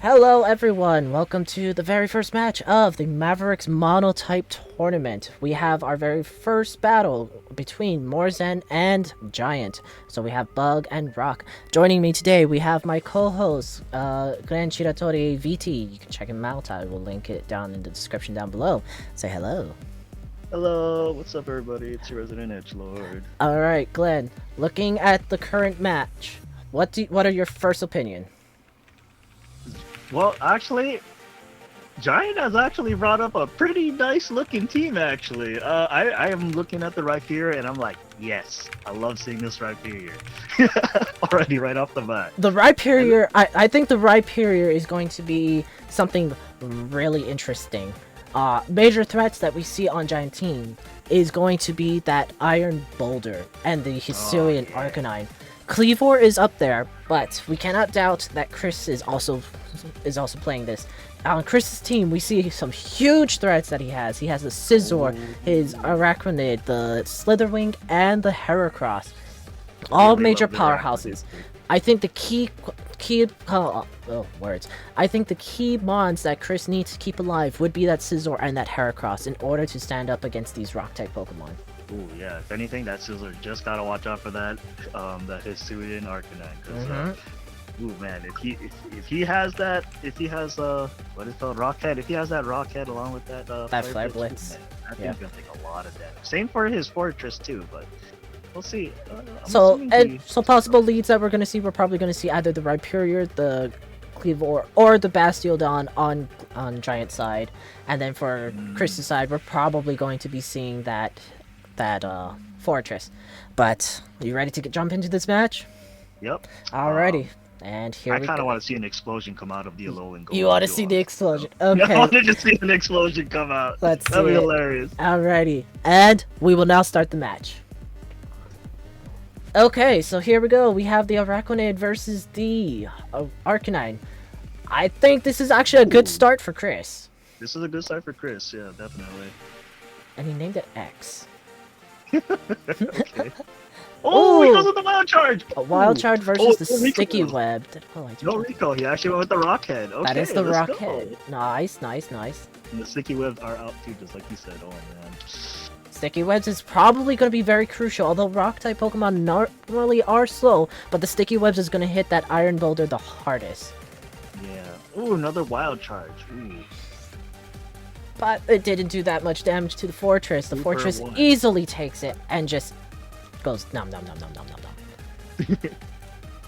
Hello everyone, welcome to the very first match of the Mavericks Monotype tournament. We have our very first battle between Morzen and Giant. So we have Bug and Rock. Joining me today, we have my co-host, Glenn Chiratori VT. You can check him out, I will link it down in the description down below. Say hello. Hello, what's up everybody? It's your resident edgelord. Alright, Glenn, looking at the current match, what are your first opinion? Well, actually, Giant has actually brought up a pretty nice looking team actually. I am looking at the Rhyperior and I'm like, yes, I love seeing this Rhyperior. Already right off the bat. The Rhyperior, I think the Rhyperior is going to be something really interesting. Major threats that we see on Giant Team is going to be that Iron Boulder and the Hisuian Arcanine. Cleavor is up there, but we cannot doubt that Chris is also playing this. On Chris's team, we see some huge threats that he has. He has the Scizor, his Arachnid, the Slitherwing, and the Heracross. All major powerhouses. I think the I think the key mons that Chris needs to keep alive would be that Scizor and that Heracross in order to stand up against these Rock-type Pokemon. Ooh, yeah. If anything, that Scizor just gotta watch out for that, that Hisuian Arcanine. Cause, ooh man, if he has that, if he has what is it called, Rockhead, if he has that Rockhead along with that that Flare Blitz, I think he's gonna take a lot of damage. Same for his Fortress too, but we'll see. So possible leads that we're gonna see, we're probably gonna see either the Rhyperior, the Cleavor, or the Bastiodon on Giant side, and then for Chris's side, we're probably going to be seeing that Fortress. But are you ready to jump into this match? Yep. Alrighty. And here we go. I kind of want to see an explosion come out of the Alolan Golem. You want to see the explosion? Okay. I wanted to see an explosion come out. Let's see. That'd be hilarious. Alrighty. And we will now start the match. Okay, so here we go. We have the Arachnid versus the Arcanine. I think this is actually a good start for Chris. This is a good start for Chris, yeah, definitely. And he named it X. Okay. Oh, he goes with the Wild Charge! A Wild Charge versus the Sticky Web. No recall, he actually went with the Rockhead. Okay, that is the Rockhead. Nice. And the Sticky Webs are out too, just like you said. Oh man. Sticky Webs is probably going to be very crucial, although Rock-type Pokemon normally are slow, but the Sticky Webs is going to hit that Iron Boulder the hardest. Yeah. Ooh, another Wild Charge. Ooh. But it didn't do that much damage to the Fortress. The Fortress easily takes it and just goes nom nom nom nom nom nom nom.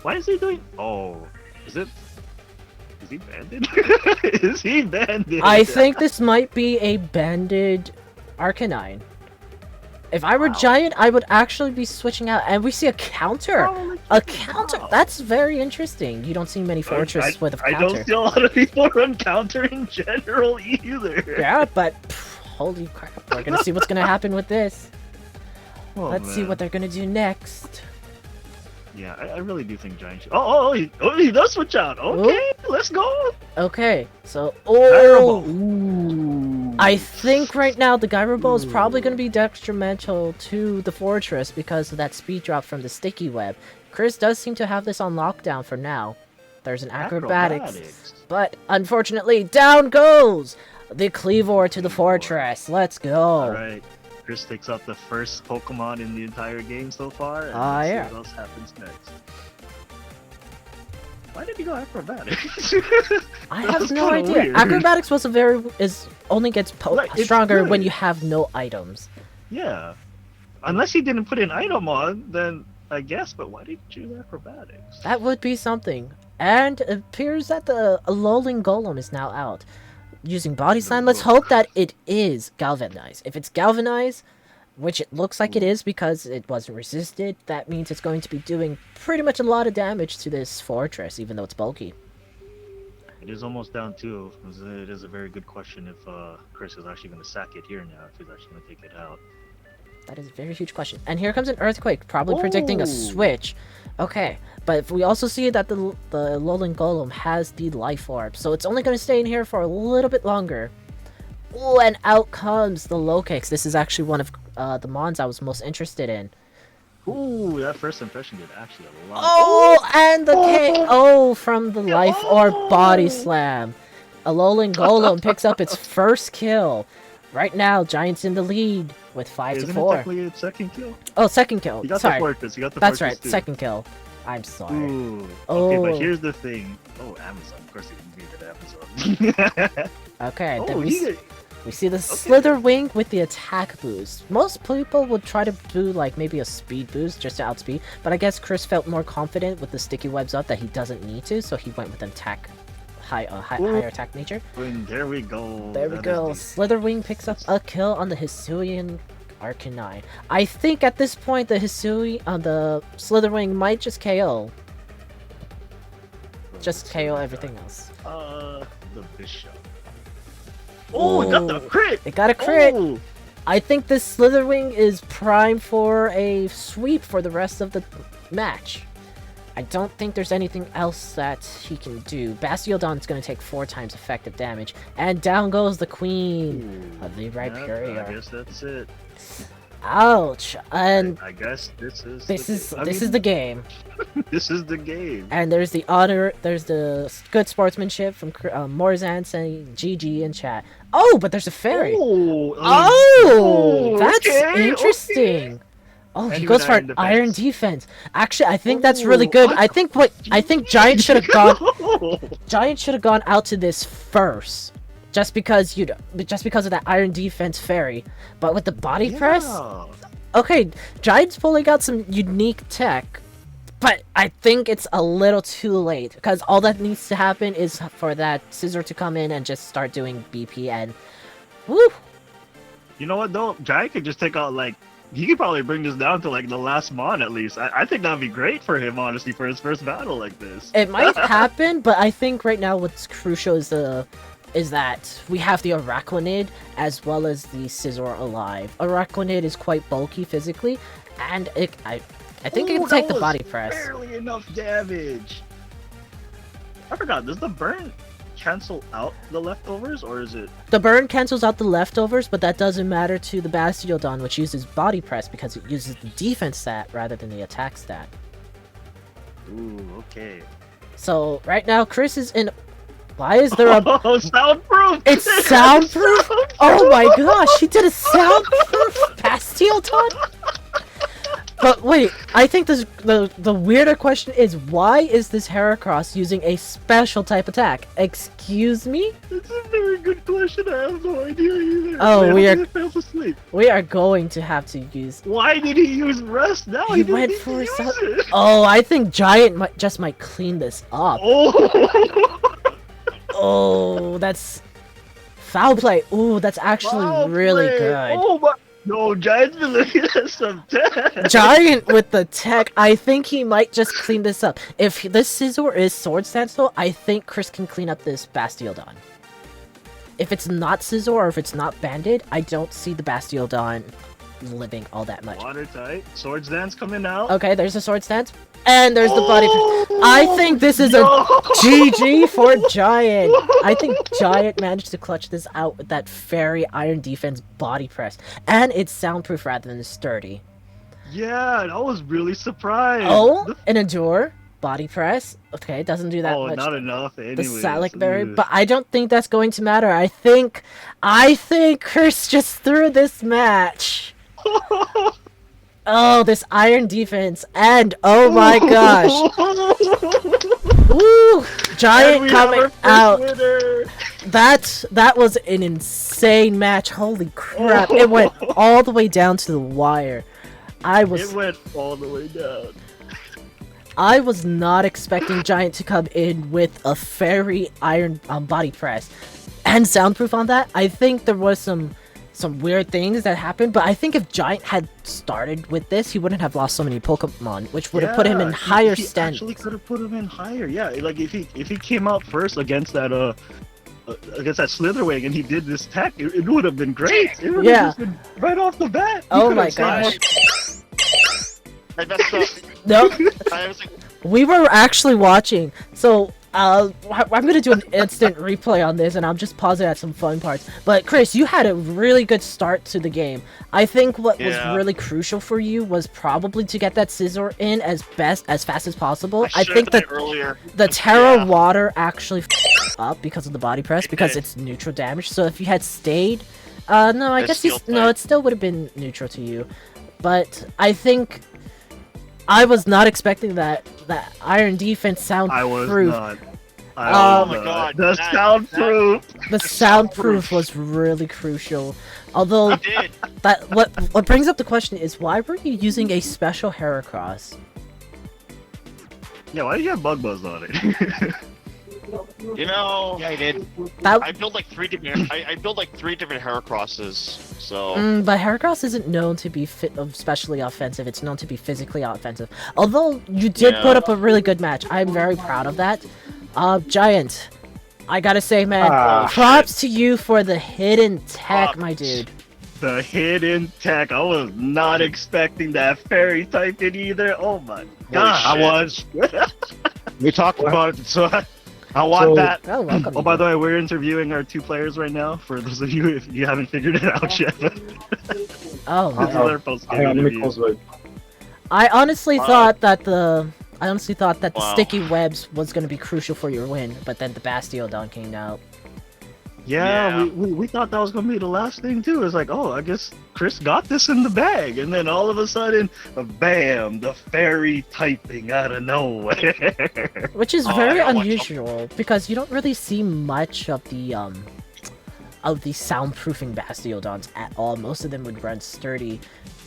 Why is he doing? Oh, is he banded? Is he banded? I think this might be a banded Arcanine. If I were Giant, I would actually be switching out, and we see a counter. A counter. That's very interesting. You don't see many Fortress with a counter. I don't see a lot of people run counter in general either. Yeah, but holy crap, we're gonna see what's gonna happen with this. Oh, Let's see what they're gonna do next. Yeah, I really do think Giant should... he does switch out. Okay, let's go. Okay, so Ooh. I think right now the Gyro Ball is probably going to be detrimental to the Fortress because of that speed drop from the Sticky Web. Chris does seem to have this on lockdown for now. There's an Acrobatics. But unfortunately, down goes the Cleavor to the Fortress. Let's go. Alright. Chris takes out the first Pokemon in the entire game so far, and let's see what else happens next. Why did he go Acrobatics? I have no idea. Weird. Acrobatics only gets stronger when you have no items. Yeah. Unless he didn't put an item on, then I guess, but why did you choose Acrobatics? That would be something. And it appears that the Alolan Golem is now out. Using Body Slam, let's hope that it is Galvanized. If it's Galvanized, which it looks like it is because it wasn't resisted, that means it's going to be doing pretty much a lot of damage to this Fortress, even though it's bulky. It is almost down too. It is a very good question if Chris is actually going to sack it here now, if he's actually going to take it out. That is a very huge question. And here comes an Earthquake, probably predicting a switch. Okay, but we also see that the Alolan Golem has the Life Orb, so it's only going to stay in here for a little bit longer. Oh, and out comes the Low Kicks. This is actually one of the mons I was most interested in. Ooh, that first impression did actually a lot. Oh, and the Oh! KO from the Life Orb Oh! Body Slam. Alolan Golem picks up its first kill. Right now, Giant's in the lead with 5 to Isn't 4. it technically a second kill? Oh, second kill. You got Sorry. the fortress. You got the That's fortress right, too. second kill. I'm sorry. Ooh. Oh. Okay, but here's the thing. Oh, Amazon. Of course, you needed Amazon. Okay, then Oh, we see the Slither Wing with the attack boost. Most people would try to do like maybe a speed boost just to outspeed, but I guess Chris felt more confident with the sticky webs up that he doesn't need to, so he went with an attack, higher attack nature. And there we go. There we go. Slither Wing picks up a kill on the Hisuian Arcanine. I think at this point the the Slither Wing might just KO. Just KO everything else. The Bishop. Oh, it got the crit! It got a crit! Oh. I think this Slitherwing is primed for a sweep for the rest of the match. I don't think there's anything else that he can do. Bastiodon's going to take 4 times effective damage. And down goes the queen of the Rhyperior. I guess that's it. Ouch! And I guess this is the game. This is the game. And there's the good sportsmanship from Morzan saying GG in chat. Oh, but there's a fairy. That's interesting. Okay. Oh, And he goes for an iron defense. Actually, I think that's really good. I think Giant should have gone out to this first. Just because of that iron defense fairy. But with the body press, okay, Giant's pulling out some unique tech. But I think it's a little too late, because all that needs to happen is for that Scizor to come in and just start doing BP and woo! You know what though? Giant could just take out he could probably bring this down to the last mon at least. I think that'd be great for him, honestly, for his first battle like this. It might happen, but I think right now what's crucial is that we have the Araquanid as well as the Scizor alive. Araquanid is quite bulky physically, and I think it can take the body press. Barely enough damage. I forgot. Does the burn cancel out the leftovers, or is it? The burn cancels out the leftovers, but that doesn't matter to the Bastiodon, which uses body press because it uses the defense stat rather than the attack stat. Ooh, okay. So right now, Chris is in. Why is there a? Oh, soundproof! It's soundproof! Oh my gosh, he did a soundproof Bastiodon? But wait, I think the weirder question is, why is this Heracross using a special type attack? Excuse me? It's a very good question. I have no idea either. Oh, we are going to have to use. Why did he use Rust now? He went for it. Oh, I think Giant might clean this up. Oh. Oh, that's foul play. Ooh, that's actually really good. Oh my. No, Giant's been looking at some tech. Giant with the tech. I think he might just clean this up. If this Scizor is Sword Stance though, I think Chris can clean up this Bastiodon. If it's not Scizor or if it's not banded, I don't see the Bastiodon living all that much. Water type. Swords Dance coming out. Okay, there's a Sword Stance. And there's the body. I think this is a GG for Giant. I think Giant managed to clutch this out with that fairy iron defense body press. And it's soundproof rather than sturdy. Yeah, I was really surprised. Oh, an Endure body press. Okay, doesn't do that much. Oh, not enough anyways. The Salic Berry, but I don't think that's going to matter. I think Chris just threw this match. Oh, this iron defense, and oh my gosh. Woo! Giant coming out. That was an insane match. Holy crap. It went all the way down to the wire. It went all the way down. I was not expecting Giant to come in with a fairy iron body press and soundproof on that. I think there was some weird things that happened, but I think if Giant had started with this, he wouldn't have lost so many Pokemon, which would have put him in higher standings. Actually could have put him in higher. Yeah, like if he came out first against that Slitherwing and he did this tech, it would have been great. It would have just been right off the bat. Oh my gosh. I messed up. No. We were actually watching. So I'm gonna do an instant replay on this, and I'm just pausing at some fun parts. But Chris, you had a really good start to the game. I think what was really crucial for you was probably to get that scissor in as fast as possible. I think that the Terra water actually up because of the body press because it's neutral damage. So if you had stayed, no, I guess no, it still would have been neutral to you. But I think I was not expecting that iron defense soundproof. I was not. Oh my god. The soundproof. The soundproof was really crucial. Although what brings up the question is, why were you using a special Heracross? Yeah, why did you have Bug Buzz on it? You know, yeah, I did. I built like three different. I built like 3 different Heracrosses. So. But Heracross isn't known to be especially offensive. It's known to be physically offensive. Although you did put up a really good match, I'm very proud of that. Giant, I gotta say, man, props to you for the hidden tech, my dude. The hidden tech. I was not expecting that fairy type in either. Oh my god, I was. We talked about it, so I want that. Oh, welcome. Oh, by the way, we're interviewing our 2 players right now. For those of you, if you haven't figured it out yet. Oh, This is their post-game interview. I honestly thought that the sticky webs was gonna be crucial for your win, but then the Bastiodon came out. Yeah, we thought that was gonna be the last thing too. It's like, oh, I guess Chris got this in the bag, and then all of a sudden, bam, the fairy typing out of nowhere. Which is very unusual because you don't really see much of the soundproofing Bastiodons at all. Most of them would run sturdy,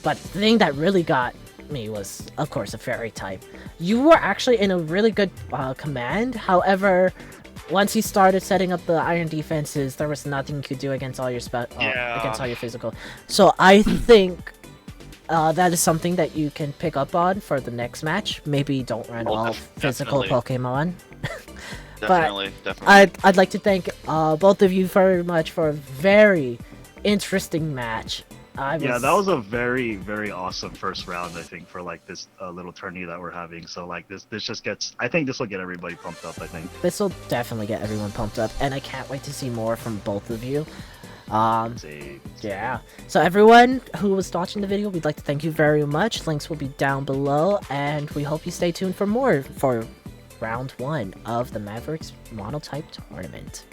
but the thing that really got me was, of course, a fairy type. You were actually in a really good command. However, once he started setting up the iron defenses, there was nothing you could do against all your against all your physical. So I think that is something that you can pick up on for the next match. Maybe don't run all physical Pokemon. Definitely. I'd like to thank both of you very much for a very interesting match. Yeah, that was a very, very awesome first round, I think, for like this little tourney that we're having. So like this just gets, I think this will get everybody pumped up, I think. This will definitely get everyone pumped up, and I can't wait to see more from both of you. Yeah. So everyone who was watching the video, we'd like to thank you very much. Links will be down below, and we hope you stay tuned for more for round 1 of the Mavericks Monotype tournament.